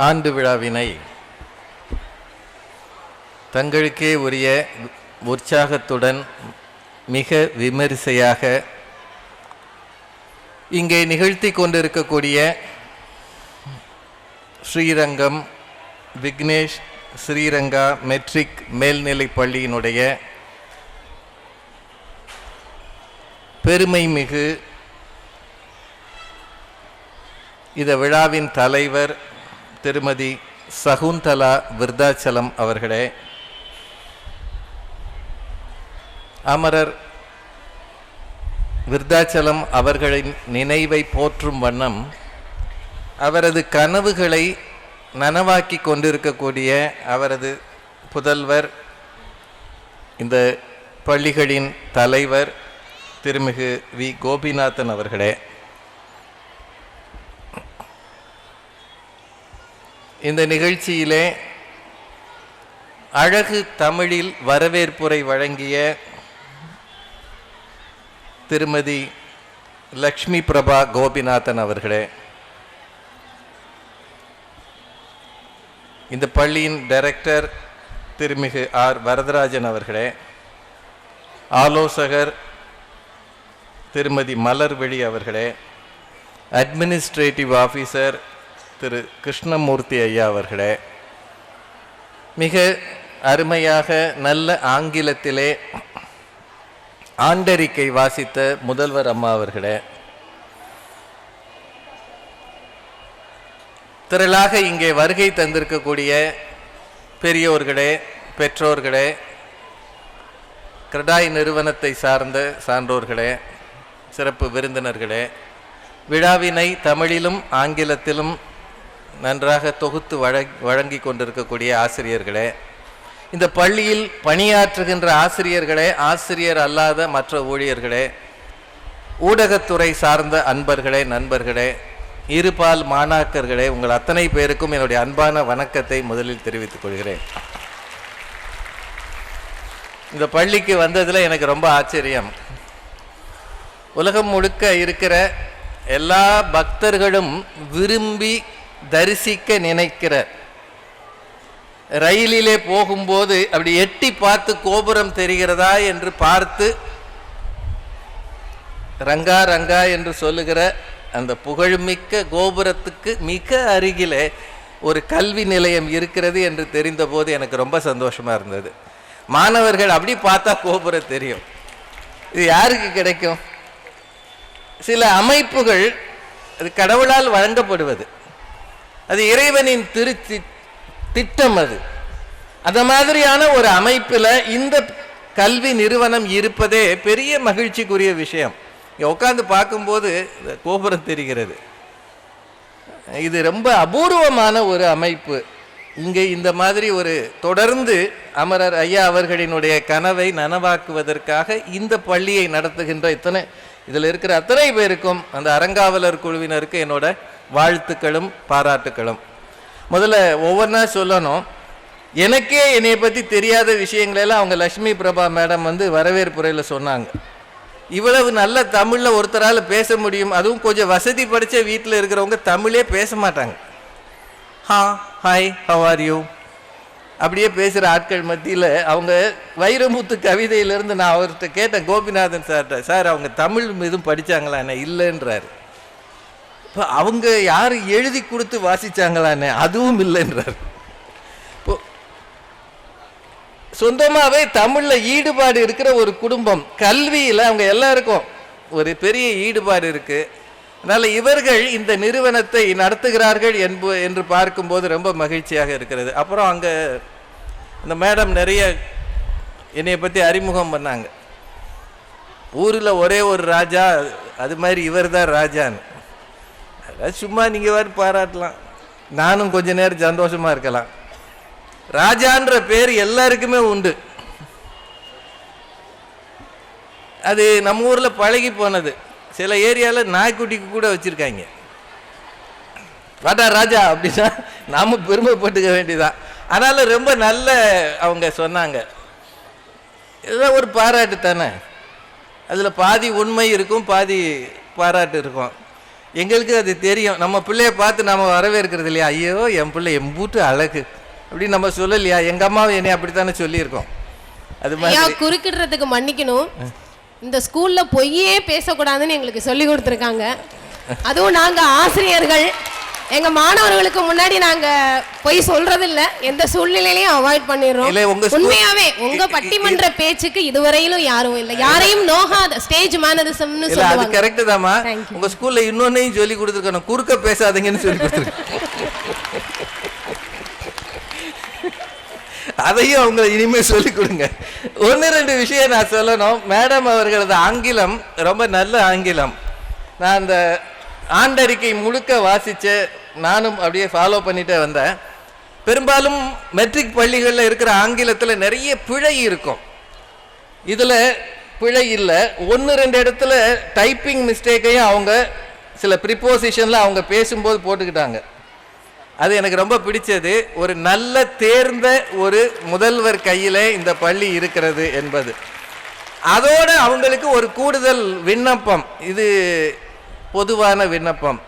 ஆண்டு விழாவினை தங்களுக்கே உரிய உற்சாகத்துடன் மிக விமரிசையாக இங்கே நிகழ்த்தி கொண்டிருக்கக்கூடிய ஸ்ரீரங்கம் விக்னேஷ் ஸ்ரீரங்கா மெட்ரிக் மேல்நிலைப் பள்ளியினுடைய பெருமை மிகு இந்த விழாவின் தலைவர் திருமதி சகுந்தலா விருத்தாச்சலம் அவர்களே, அமரர் விருத்தாச்சலம் அவர்களின் நினைவை போற்றும் வண்ணம் அவரது கனவுகளை நனவாக்கி கொண்டிருக்கக்கூடிய அவரது புதல்வர் இந்த பள்ளிகளின் தலைவர் திருமிகு வி கோபிநாதன் அவர்களே, இந்த நிகழ்ச்சியிலே அழகு தமிழில் வரவேற்புரை வழங்கிய திருமதி லக்ஷ்மி பிரபா கோபிநாதன் அவர்களே, இந்த பள்ளியின் டைரக்டர் திருமிகு ஆர் வரதராஜன் அவர்களே, ஆலோசகர் திருமதி மலர்விழி அவர்களே, அட்மினிஸ்ட்ரேட்டிவ் ஆஃபீஸர் திரு கிருஷ்ணமூர்த்தி ஐயா அவர்களே, மிக அருமையாக நல்ல ஆங்கிலத்திலே ஆண்டறிக்கை வாசித்த முதல்வர் அம்மா அவர்களே, திரளாக இங்கே வருகை தந்திருக்கக்கூடிய பெரியோர்களே, பெற்றோர்களே, கிரடாய் நிறுவனத்தை சார்ந்த சான்றோர்களே, சிறப்பு விருந்தினர்களே, விழாவினை தமிழிலும் ஆங்கிலத்திலும் நன்றாக தொகுத்து வழங்கி கொண்டிருக்கக்கூடிய ஆசிரியர்களே, இந்த பள்ளியில் பணியாற்றுகின்ற ஆசிரியர்களே, ஆசிரியர் அல்லாத மற்ற ஊழியர்களே, ஊடகத்துறை சார்ந்த அன்பர்களே, நண்பர்களே, இருபால் மாணாக்கர்களே, உங்கள் அத்தனை பேருக்கும் என்னுடைய அன்பான வணக்கத்தை முதலில் தெரிவித்துக் கொள்கிறேன். இந்த பள்ளிக்கு வந்ததில் எனக்கு ரொம்ப ஆச்சரியம். உலகம் முழுக்க இருக்கிற எல்லா பக்தர்களும் விரும்பி தரிசிக்க நினைக்கிற, ரயிலிலே போகும்போது அப்படி எட்டி பார்த்து கோபுரம் தெரிகிறதா என்று பார்த்து ரங்கா ரங்கா என்று சொல்லுகிற அந்த புகழ்மிக்க கோபுரத்துக்கு மிக அருகிலே ஒரு கல்வி நிலையம் இருக்கிறது என்று தெரிந்தபோது எனக்கு ரொம்ப சந்தோஷமா இருந்தது. மாணவர்கள் அப்படி பார்த்தா கோபுரம் தெரியும். இது யாருக்கு கிடைக்கும்? சில அமைப்புகள் அது கடவுளால் வழங்கப்படுவது, அது இறைவனின் திட்டம். அது அந்த மாதிரியான ஒரு அமைப்பில் இந்த கல்வி நிறுவனம் இருப்பதே பெரிய மகிழ்ச்சிக்குரிய விஷயம். இங்கே உட்காந்து பார்க்கும்போது கோபுரம் தெரிகிறது. இது ரொம்ப அபூர்வமான ஒரு அமைப்பு. இங்கே இந்த மாதிரி ஒரு தொடர்ந்து அமரர் ஐயா அவர்களினுடைய கனவை நனவாக்குவதற்காக இந்த பள்ளியை நடத்துகின்ற இதில் இருக்கிற அத்தனை பேருக்கும், அந்த அறங்காவலர் குழுவினருக்கு என்னோட வாழ்த்துக்களும் பாராட்டுக்களும். முதல்ல ஒவ்வொன்றா சொல்லணும். எனக்கே என்னை பற்றி தெரியாத விஷயங்களெல்லாம் அவங்க லக்ஷ்மி பிரபா மேடம் வரவேற்புரையில் சொன்னாங்க. இவ்வளவு நல்ல தமிழில் ஒருத்தரால் பேச முடியும், அதுவும் கொஞ்சம் வசதி படித்த வீட்டில் இருக்கிறவங்க தமிழே பேச மாட்டாங்க. ஹாய் ஹவ் ஆர் யூ அப்படியே பேசுகிற ஆட்கள் மத்தியில் அவங்க வைரமுத்து கவிதையிலேருந்து நான் அவர்கிட்ட கேட்டேன், கோபிநாதன் சார்கிட்ட, சார் அவங்க தமிழ் மீதும் படித்தாங்களா என்ன? இல்லைன்றாரு. இப்போ அவங்க யார் எழுதி கொடுத்து வாசித்தாங்களான்னு? அதுவும் இல்லைன்றார். இப்போ சொந்தமாகவே தமிழில் ஈடுபாடு இருக்கிற ஒரு குடும்பம், கல்வியில் அவங்க எல்லாருக்கும் ஒரு பெரிய ஈடுபாடு இருக்குது. அதனால் இவர்கள் இந்த நிறுவனத்தை நடத்துகிறார்கள் என்று பார்க்கும்போது ரொம்ப மகிழ்ச்சியாக இருக்கிறது. அப்புறம் அங்கே இந்த மேடம் நிறைய என்னை பற்றி அறிமுகம் பண்ணாங்க. ஊரில் ஒரே ஒரு ராஜா, அது மாதிரி இவர் தான் ராஜான்னு. அதாவது சும்மா நீங்கள் வேறு பாராட்டலாம், நானும் கொஞ்ச நேரம் சந்தோஷமாக இருக்கலாம். ராஜான்ற பேர் எல்லாருக்குமே உண்டு. அது நம்ம ஊரில் பழகி போனது. சில ஏரியாவில் நாய்க்குட்டிக்கு கூட வச்சுருக்காங்க. வாடா ராஜா அப்படின்னா நாம் பெருமைப்பட்டுக்க வேண்டியதான். அதனால் ரொம்ப நல்ல அவங்க சொன்னாங்க. இதெல்லாம் ஒரு பாராட்டு தானே. அதில் பாதி உண்மை இருக்கும், பாதி பாராட்டு இருக்கும். எங்களுக்கு அது தெரியும். நம்ம பிள்ளைய பார்த்து நம்ம வரவேற்கிறது இல்லையா, ஐயோ என் பிள்ளை எம்பூட்டு அழகு அப்படின்னு நம்ம சொல்லலையா? எங்க அம்மாவை என்னை அப்படித்தானே சொல்லியிருக்கோம். அது மாதிரி குறுக்கிடுறதுக்கு மன்னிக்கணும், இந்த ஸ்கூல்ல பொய்யே பேசக்கூடாதுன்னு எங்களுக்கு சொல்லி கொடுத்துருக்காங்க. அதுவும் நாங்க ஆசிரியர்கள் எங்க மாணவர்களுக்கு முன்னாடி நாங்க பொய் சொல்றது இல்ல, எந்த சூழ்நிலையிலையும் அவாய்ட் பண்ணிடுறோம். உண்மையாவே உங்க பட்டிமன்ற பேச்சுக்கு இதுவரையிலும் யாரும் இல்ல, யாரையும் நோகாத ஸ்டேஜ் மேனரிசம்னு சொல்லுவாங்க. அது கரெக்ட் தாமா. உங்க ஸ்கூல்ல இன்னொன்னையும் சொல்லி கொடுத்துருக்கணும், குறுக்க பேசாதீங்கன்னு சொல்லி கொடுத்துருக்கேன். அதையும் அவங்க இனிமே சொல்லிக் கொடுங்க. 1-2 விஷயம் நான் சொல்லணும். மேடம் அவர்களது ஆங்கிலம் ரொம்ப நல்ல ஆங்கிலம். நான் அந்த ஆண்டறிக்கை முழுக்க வாசிச்ச, நானும் அப்படியே ஃபாலோ பண்ணிட்டே வந்தேன். பெரும்பாலும் மெட்ரிக் பள்ளிகளில் இருக்கிற ஆங்கிலத்தில் நிறைய பிழை இருக்கும். இதில் பிழை இல்லை. 1-2 இடத்துல டைப்பிங் மிஸ்டேக்கையும் அவங்க சில ப்ரிப்போசிஷனில் அவங்க பேசும்போது போட்டுக்கிட்டாங்க. அது எனக்கு ரொம்ப பிடிச்சது. ஒரு நல்ல தேர்ந்த ஒரு முதல்வர் கையில் இந்த பள்ளி இருக்கிறது என்பது. அதோடு அவங்களுக்கு ஒரு கூடுதல் விண்ணப்பம், இது பொதுவான விண்ணப்பம்.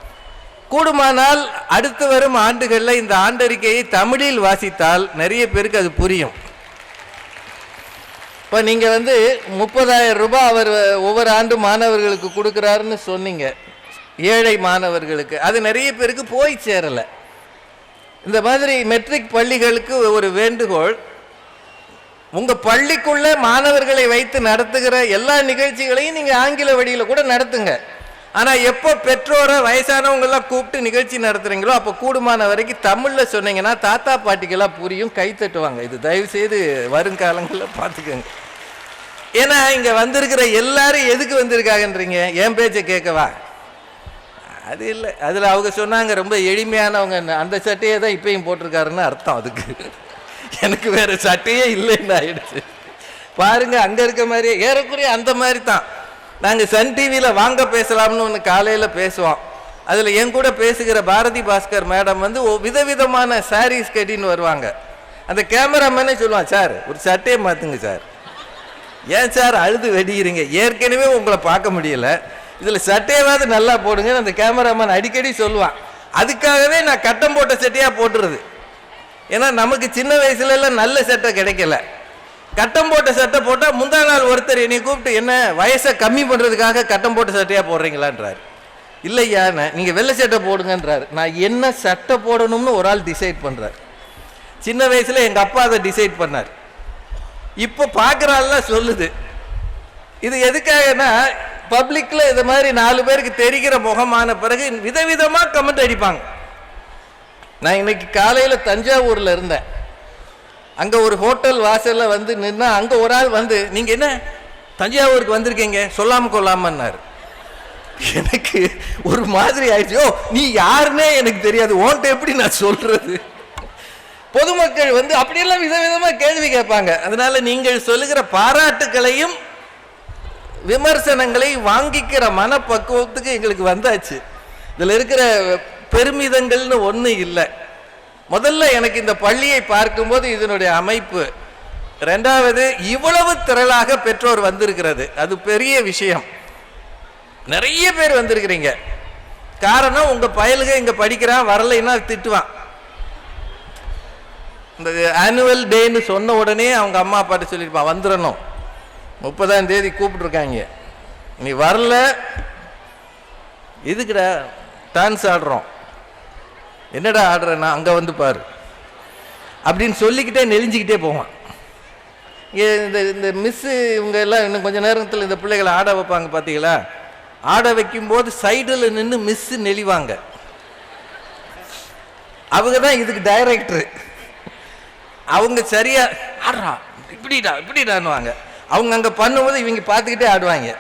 கூடுமானால் அடுத்து வரும் ஆண்டுகளில் இந்த ஆண்டறிக்கையை தமிழில் வாசித்தால் நிறைய பேருக்கு அது புரியும். இப்போ நீங்கள் 30,000 ரூபாய் அவர் ஒவ்வொரு ஆண்டு மாணவர்களுக்கு கொடுக்குறாருன்னு சொன்னீங்க, ஏழை மாணவர்களுக்கு. அது நிறைய பேருக்கு போய் சேரலை. இந்த மாதிரி மெட்ரிக் பள்ளிகளுக்கு ஒரு வேண்டுகோள், உங்கள் பள்ளிக்குள்ள மாணவர்களை வைத்து நடத்துகிற எல்லா நிகழ்ச்சிகளையும் நீங்கள் ஆங்கில வழியில் கூட நடத்துங்க. ஆனால் எப்போ பெற்றோரை வயசானவங்கெல்லாம் கூப்பிட்டு நிகழ்ச்சி நடத்துகிறீங்களோ அப்போ கூடுமான வரைக்கும் தமிழில் சொன்னீங்கன்னா தாத்தா பாட்டிக்கெல்லாம் புரியும், கை தட்டுவாங்க. இது தயவுசெய்து வருங்காலங்களில் பார்த்துக்கோங்க. ஏன்னா இங்கே வந்திருக்கிற எல்லாரும் எதுக்கு வந்திருக்காங்கன்றீங்க? என் பேச்சை கேட்கவா? அது இல்லை. அதில் அவங்க சொன்னாங்க ரொம்ப எளிமையானவங்க, அந்த சட்டையை தான் இப்பயும் போட்டிருக்காருன்னு அர்த்தம். அதுக்கு எனக்கு வேறு சட்டையே இல்லைன்னு ஆயிடுச்சு. பாருங்க, அங்கே இருக்க மாதிரியே ஏறக்குறைய அந்த மாதிரி தான். நாங்கள் சன் டிவியில் வாங்க பேசலாம்னு ஒன்று காலையில் பேசுவோம். அதில் என் கூட பேசுகிற பாரதி பாஸ்கர் மேடம் விதவிதமான சாரீஸ் கட்டின்னு வருவாங்க. அந்த கேமராமேனே சொல்லுவான், சார் ஒரு சட்டையை மாற்றுங்க சார். ஏன் சார் அழுது வெடிக்கிறீங்க? ஏற்கனவே உங்களை பார்க்க முடியல, இதில் சட்டையாவது நல்லா போடுங்கன்னு அந்த கேமராமேன் அடிக்கடி சொல்லுவான். அதுக்காகவே நான் கட்டம் போட்ட சட்டையாக போட்டுறது. ஏன்னா நமக்கு சின்ன வயசுலலாம் நல்ல சட்டை கிடைக்கல. கட்டம் போட்ட சட்டை போட்டால் முந்தா நாள் ஒருத்தர் என்னை கூப்பிட்டு, என்ன வயசை கம்மி பண்ணுறதுக்காக கட்டம் போட்ட சட்டையாக போடுறீங்களான்றார். இல்லையான்னு நீங்கள் வெள்ளை சட்டை போடுங்கன்றார். நான் என்ன சட்டை போடணும்னு ஒரு ஆள் டிசைட் பண்ணுறார். சின்ன வயசில் எங்கள் அப்பா அதை டிசைட் பண்ணார். இப்போ பார்க்குற ஆள்லாம் சொல்லுது. இது எதுக்காகனா, பப்ளிக்கில் இது மாதிரி 4 பேருக்கு தெரிகிற முகமான பிறகு விதவிதமாக கமெண்ட் அடிப்பாங்க. நான் இன்னைக்கு காலையில் தஞ்சாவூரில் இருந்தேன். அங்கே ஒரு ஹோட்டல் வாசலில் நின்னா அங்கே ஒரு ஆள் நீங்கள் என்ன தஞ்சாவூருக்கு வந்திருக்கீங்க சொல்லாமல் கொள்ளாமன்னார். எனக்கு ஒரு மாதிரி ஆயிடுச்சு. ஓ, நீ யாருன்னே எனக்கு தெரியாது, ஓன்ட்டு எப்படி நான் சொல்கிறது? பொதுமக்கள் அப்படியெல்லாம் விதவிதமாக கேள்வி கேட்பாங்க. அதனால நீங்கள் சொல்லுகிற பாராட்டுக்களையும் விமர்சனங்களை வாங்கிக்கிற மனப்பக்குவத்துக்கு எங்களுக்கு வந்தாச்சு. இதில் இருக்கிற பெருமிதங்கள்னு ஒன்று இல்லை. முதல்ல எனக்கு இந்த பள்ளியை பார்க்கும்போது இதனுடைய அமைப்பு, 2வது இவ்வளவு திரளாக பெற்றோர் வந்திருக்கிறது, அது பெரிய விஷயம். நிறைய பேர் வந்திருக்கிறீங்க. காரணம், உங்கள் பயலுக இங்கே படிக்கிறான், வரலைன்னா திட்டுவான். இந்த ஆனுவல் டேன்னு சொன்ன உடனே அவங்க அம்மா அப்பாட்ட சொல்லியிருப்பான், வந்துடணும், 30ஆம் தேதி கூப்பிட்டுருக்காங்க, நீ வரல எதுக்குடா டான்ஸ் ஆடுறோம், என்னடா ஆடுறேன்னா அங்கே பாரு அப்படின்னு சொல்லிக்கிட்டே நெளிஞ்சிக்கிட்டே போவான். இந்த மிஸ்ஸு இவங்க எல்லாம் இன்னும் கொஞ்சம் நேரத்தில் இந்த பிள்ளைகளை ஆட வைப்பாங்க பார்த்தீங்களா? ஆட வைக்கும்போது சைடில் நின்று மிஸ்ஸு நெளிவாங்க. அவங்க தான் இதுக்கு டைரக்டரு. அவங்க சரியா ஆடுறா இப்படிடான்னுவாங்க. அவங்க அங்கே பண்ணும்போது இவங்க பார்த்துக்கிட்டே ஆடுவாங்க.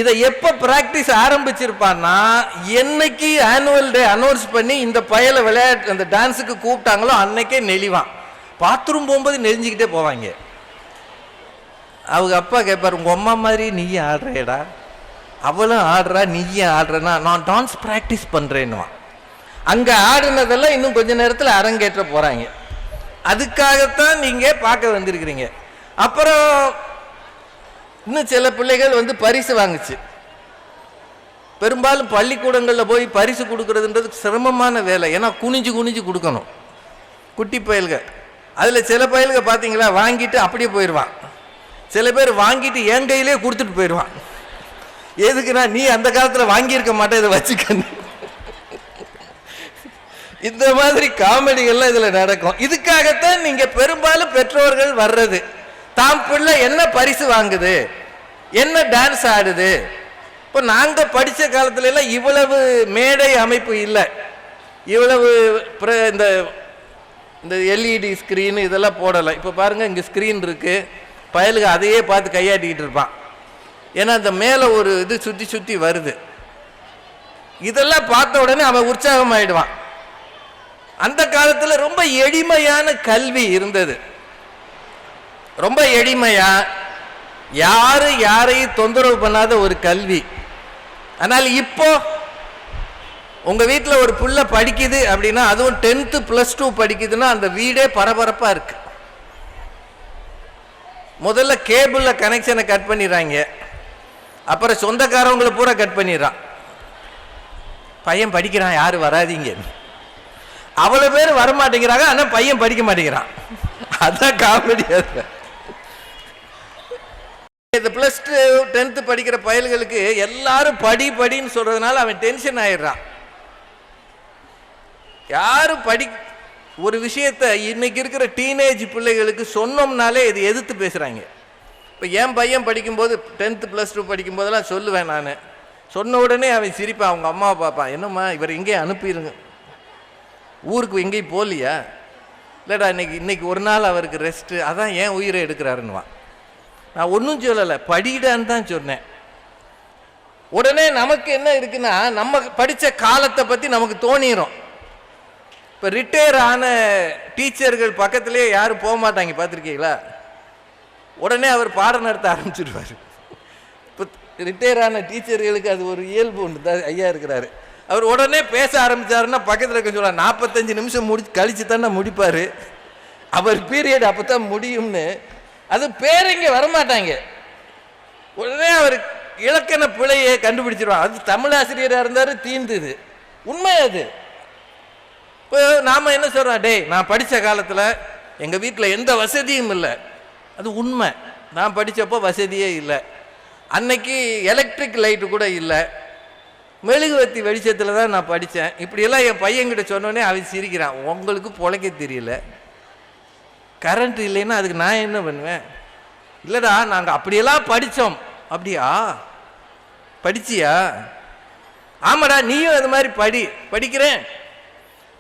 இதை எப்போ ப்ராக்டிஸ் ஆரம்பிச்சிருப்பான்னா, என்னைக்கு ஆனுவல் டே அனௌன்ஸ் பண்ணி இந்த பயலை விளையாட்டு அந்த டான்ஸுக்கு கூப்பிட்டாங்களோ அன்னைக்கே நெளிவான். பாத்ரூம் போகும்போது நெளிஞ்சிக்கிட்டே போவாங்க. அவங்க அப்பா கேட்பார், உங்கள் அம்மா மாதிரி நீயும் ஆடுறேடா, அவளும் ஆடுறா நீயும் ஆடுறேன்னா, நான் டான்ஸ் ப்ராக்டிஸ் பண்ணுறேன்னுவான். அங்கே ஆடுனதெல்லாம் இன்னும் கொஞ்ச நேரத்தில் அரங்கேற்ற போகிறாங்க. அதுக்காகத்தான் நீங்கள் பார்க்க வந்திருக்கிறீங்க. அப்புறம் இன்னும் சில பிள்ளைகள் பரிசு வாங்குச்சு. பெரும்பாலும் பள்ளிக்கூடங்களில் போய் பரிசு கொடுக்கறதுன்றது சிரமமான வேலை. ஏன்னா குனிஞ்சு குனிஞ்சு கொடுக்கணும். குட்டி பயல்க அதில் சில பயல்க பார்த்தீங்களா வாங்கிட்டு அப்படியே போயிடுவான். சில பேர் வாங்கிட்டு என் கையிலே கொடுத்துட்டு போயிடுவான். எதுக்குன்னா நீ அந்த காலத்தில் வாங்கியிருக்க மாட்டேன், இதை வச்சுக்கணும். இந்த மாதிரி காமெடிகள்லாம் இதில் நடக்கும். இதுக்காகத்தான் நீங்கள் பெரும்பாலும் பெற்றோர்கள் வர்றது. தாம் பிள்ளை என்ன பரிசு வாங்குது, என்ன டான்ஸ் ஆடுது. இப்போ நாங்கள் படித்த காலத்துல எல்லாம் இவ்வளவு மேடை அமைப்பு இல்லை, இவ்வளவு இந்த இந்த எல்இடி ஸ்க்ரீனு இதெல்லாம் போடலை. இப்போ பாருங்கள், இங்கே ஸ்க்ரீன் இருக்குது, பயலுக்கு அதையே பார்த்து கையாட்டிக்கிட்டு இருப்பான். ஏன்னா அந்த மேலே ஒரு இது சுற்றி சுற்றி வருது. இதெல்லாம் பார்த்த உடனே அவன் உற்சாகமாயிடுவான். அந்த காலத்தில் ரொம்ப எளிமையான கல்வி இருந்தது, ரொம்ப எளிமையா, யாரு யாரையும் தொந்தரவு பண்ணாத ஒரு கல்வி. ஆனால் இப்போ உங்க வீட்டில் ஒரு புள்ள படிக்குது அப்படின்னா, அதுவும் 10th +2 படிக்குதுன்னா அந்த வீடே பரபரப்பா இருக்கு. முதல்ல கேபிள்ல கனெக்ஷனை கட் பண்ணிடுறாங்க, அப்புறம் சொந்தக்காரவங்களை பூரா கட் பண்ணிடுறான். பையன் படிக்கிறான், யாரும் வராதிங்க. அவ்வளவு பேர் வரமாட்டேங்கிறாங்க, ஆனா பையன் படிக்க மாட்டேங்கிறான். அதான் காமெடி. இந்த +2 10th படிக்கிற பயல்களுக்கு எல்லாரும் படின்னு சொல்றதுனால அவன் டென்ஷன் ஆயிடுறான். யாரும் ஒரு விஷயத்தை இன்னைக்கு இருக்கிற டீனேஜ் பிள்ளைகளுக்கு சொன்னோம்னாலே இது எதிர்த்து பேசுறாங்க. இப்போ என் பையன் படிக்கும்போது 10th +2 படிக்கும் போதெல்லாம் சொல்லுவேன் நான். சொன்ன உடனே அவன் சிரிப்பான், அவங்க அம்மாவை பார்ப்பான், என்னம்மா இவர் எங்கேயும் அனுப்பிடுங்க, ஊருக்கு எங்கேயும் போகலையா? இல்லைடா இன்னைக்கு ஒரு நாள் அவருக்கு ரெஸ்ட்டு, அதான் ஏன் உயிரை எடுக்கிறாருன்னுவான். நான் ஒன்றும் சொல்லலை, படிடான்னு தான் சொன்னேன். உடனே நமக்கு என்ன இருக்குன்னா, நம்ம படித்த காலத்தை பற்றி நமக்கு தோணிடும். இப்போ ரிட்டையர் ஆன டீச்சர்கள் பக்கத்துலேயே யாரும் போக மாட்டாங்க, பார்த்துருக்கீங்களா? உடனே அவர் பாடம் நடத்த ஆரம்பிச்சிடுவார். இப்போ ரிட்டையர் ஆன டீச்சர்களுக்கு அது ஒரு இயல்பு உண்டு. தான் ஐயா இருக்கிறாரு, அவர் உடனே பேச ஆரம்பித்தாருன்னா பக்கத்தில் இருக்க சொல்ல 45 நிமிஷம் கழிச்சு தானே முடிப்பார், அவர் பீரியட் அப்போ தான் முடியும்னு. அது பேரங்க வரமாட்டாங்க. உடனே அவர் இலக்கண பிழையை கண்டுபிடிச்சிருவாங்க. அது தமிழ் ஆசிரியராக இருந்தார், தீர்ந்தது. உண்மை அது. இப்போ நாம் என்ன சொல்கிறோம், டே நான் படித்த காலத்தில் எங்கள் வீட்டில் எந்த வசதியும் இல்லை. அது உண்மை. நான் படித்தப்போ வசதியே இல்லை. அன்னைக்கு எலக்ட்ரிக் லைட்டு கூட இல்லை, மெழுகுவத்தி வெளிச்சத்தில் தான் நான் படித்தேன். இப்படியெல்லாம் என் பையன்கிட்ட சொன்னோடனே அவன் சிரிக்கிறான், உங்களுக்கு பொழைக்க தெரியல, கரண்ட் இல்லைன்னா அதுக்கு நான் என்ன பண்ணுவேன்? இல்லைடா நாங்கள் அப்படியெல்லாம் படித்தோம். அப்படியா, படிச்சியா? ஆமாடா, நீயும் அது மாதிரி படிக்கிறேன்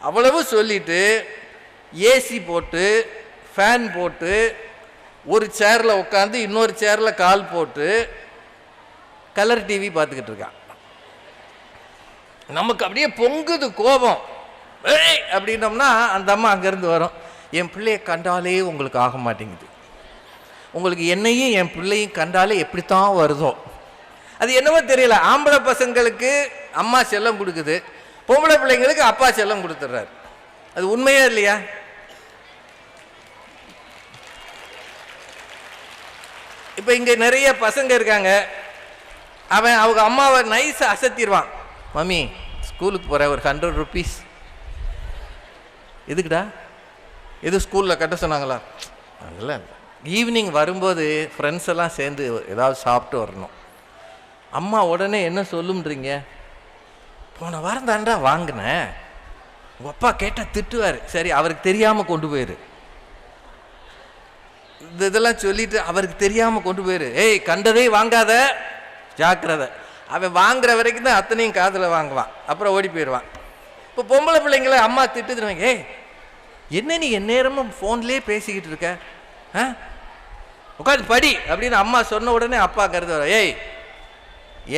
அவ்வளவு சொல்லிட்டு ஏசி போட்டு ஃபேன் போட்டு ஒரு சேரில் உட்காந்து இன்னொரு சேரில் கால் போட்டு கலர் டிவி பார்த்துக்கிட்டு இருக்கான். நமக்கு அப்படியே பொங்குது கோபம். ஏய் அப்படின்னோம்னா அந்த அம்மா அங்கேருந்து வரும், என் பிள்ளையை கண்டாலே உங்களுக்கு ஆக மாட்டேங்குது, உங்களுக்கு என்னையும் என் பிள்ளையும் கண்டாலே எப்படித்தான் வருதோ. அது என்னவோ தெரியல, ஆம்பளை பசங்களுக்கு அம்மா செல்லம் கொடுக்குது, பொம்பளை பிள்ளைங்களுக்கு அப்பா செல்லம் கொடுத்துட்றாரு. அது உண்மையா இல்லையா? இப்போ இங்கே நிறைய பசங்க இருக்காங்க, அவன் அவங்க அம்மாவை நைஸாக அசத்திடுவான். மம்மி ஸ்கூலுக்கு போகிற ஒரு 100 rupees. எதுக்குடா? எது ஸ்கூலில் கட்ட சொன்னாங்களா? அதெல்லாம் இல்லை, ஈவினிங் வரும்போது ஃப்ரெண்ட்ஸ் எல்லாம் சேர்ந்து ஏதாவது சாப்பிட்டு வரணும். அம்மா உடனே என்ன சொல்லுன்றீங்க? போன வாரம் தாண்டா வாங்கினேன், உங்கள் அப்பா கேட்டால் திட்டுவார், சரி அவருக்கு தெரியாமல் கொண்டு போயிரு. இதெல்லாம் சொல்லிட்டு அவருக்கு தெரியாமல் கொண்டு போயிரு. ஏய் கண்டதே வாங்காத, ஜாக்கிரதை. அவன் வாங்குற வரைக்கும் தான் அத்தனையும் காதில் வாங்குவான், அப்புறம் ஓடி போயிடுவான். இப்போ பொம்பளை பிள்ளைங்களை அம்மா திட்டுதுருவாங்க, ஏய் என்ன நீ என் நேரமும் ஃபோன்லேயே பேசிக்கிட்டு இருக்க, உட்காந்து படி அப்படின்னு அம்மா சொன்ன உடனே அப்பா கருதுவார், ஏய்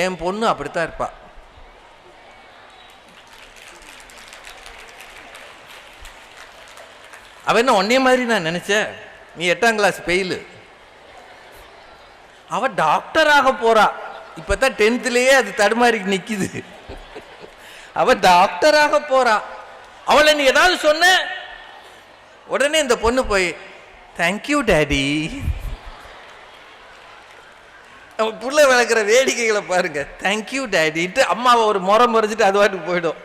என் பொண்ணு அப்படித்தான் இருப்பா, அவன் என்ன ஒன்னே மாதிரி நான் நினைச்சேன், நீ 8ஆம் கிளாஸ் ஃபெயிலு, அவ டாக்டராக போறா, இப்பதான் 10thலேயே அது தடுமாறி நிக்குது, அவ டாக்டராக போறா, அவளை நீ ஏதாவது சொன்ன உடனே இந்த பொண்ணு போய் தேங்க்யூ டேடி. நம்ம புள்ள வளர்க்குற வேடிக்கைகளை பாருங்க. தேங்க்யூ டேடிட்டு அம்மாவை ஒரு முறைச்சிட்டு அது வாட்டுக்கு போயிடும்.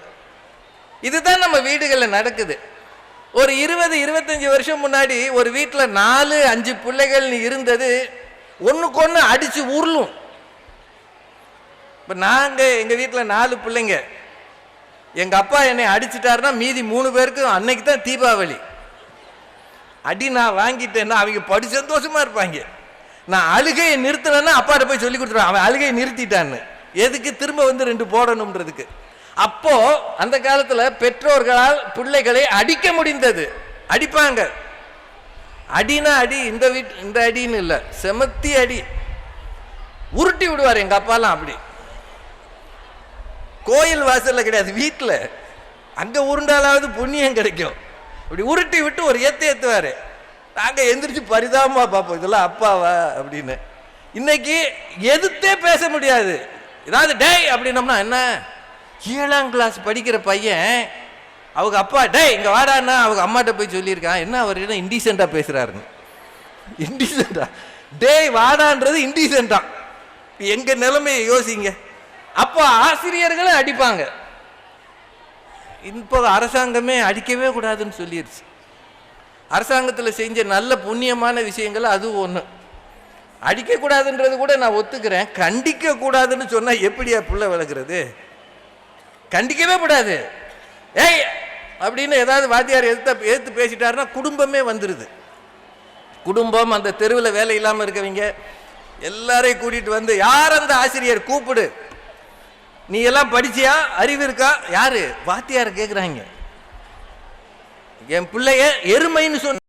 இதுதான் நம்ம வீடுகளில் நடக்குது. ஒரு 20-25 வருஷம் முன்னாடி ஒரு வீட்டில் 4-5 பிள்ளைகள் இருந்தது, ஒன்றுக்கு ஒன்று அடித்து உருளும். இப்போ எங்கள் வீட்டில் 4 பிள்ளைங்க. எங்கள் அப்பா என்னை அடிச்சிட்டாருன்னா மீதி 3 பேருக்கும் அன்னைக்கு தான் தீபாவளி. அடி நான் வாங்கிட்டேன்னா அவங்க படி சந்தோஷமாக இருப்பாங்க. நான் அழுகையை நிறுத்தினேன்னா அப்பாட்ட போய் சொல்லி கொடுத்துருவேன், அவன் அழுகையை நிறுத்திட்டான்னு. எதுக்கு திரும்ப வந்து 2 போடணுன்றதுக்கு. அப்போ அந்த காலத்துல பெற்றோர்களால் பிள்ளைகளை அடிக்க முடிந்தது. அடிப்பாங்க. அடினா அடி, இந்த அடின்னு இல்லை, செமத்தி அடி. உருட்டி விடுவார் எங்க அப்பாலாம். அப்படி கோயில் வாசல்ல கிடையாது, வீட்டில். அங்க உருண்டாலாவது புண்ணியம் கிடைக்கும். அப்படி உருட்டி விட்டு ஒரு ஏத்துவாரு. நாங்க எந்திரிச்சு பரிதாபமா பார்ப்போம், இதெல்லாம் அப்பாவா அப்படின்னு. இன்னைக்கு எதிர்த்தே பேச முடியாது. ஏதாவது டேய் அப்படின்னோம்னா, என்ன 7ஆம் கிளாஸ் படிக்கிற பையன் அவங்க அப்பா டேய் இங்க வாடான்னா அவங்க அம்மாட்ட போய் சொல்லியிருக்கான், என்ன அவர் என்ன இன்டீசெண்டா பேசுறாருன்னு. இன்டீசெண்டா டேய் வாடான்றது இன்டீசெண்டா. எங்க நிலைமையை யோசிங்க. அப்போ ஆசிரியர்களும் அடிப்பாங்க. இப்போ அரசாங்கமே அடிக்கவே கூடாதுன்னு சொல்லிடுச்சு. அரசாங்கத்தில் செஞ்ச நல்ல புண்ணியமான விஷயங்கள் அது ஒன்று. அடிக்கக்கூடாதுன்றது கூட நான் ஒத்துக்கிறேன். கண்டிக்க கூடாதுன்னு சொன்னால் எப்படியா புள்ள வளர்க்குறது? கண்டிக்கவே கூடாது. ஏய் அப்படின்னு ஏதாவது வாத்தியார் எதிர்த்து பேசிட்டாருன்னா குடும்பமே வந்துடுது. குடும்பம், அந்த தெருவில் வேலை இல்லாமல் இருக்கவங்க எல்லாரையும் கூட்டிகிட்டு வந்து, யார் அந்த ஆசிரியர் கூப்பிடு, நீ எல்லாம் படிச்சியா, அறிவு இருக்கா, யாரு வாத்தியார் கேட்குறாங்க. என் பிள்ளைய எருமைன்னு சொன்ன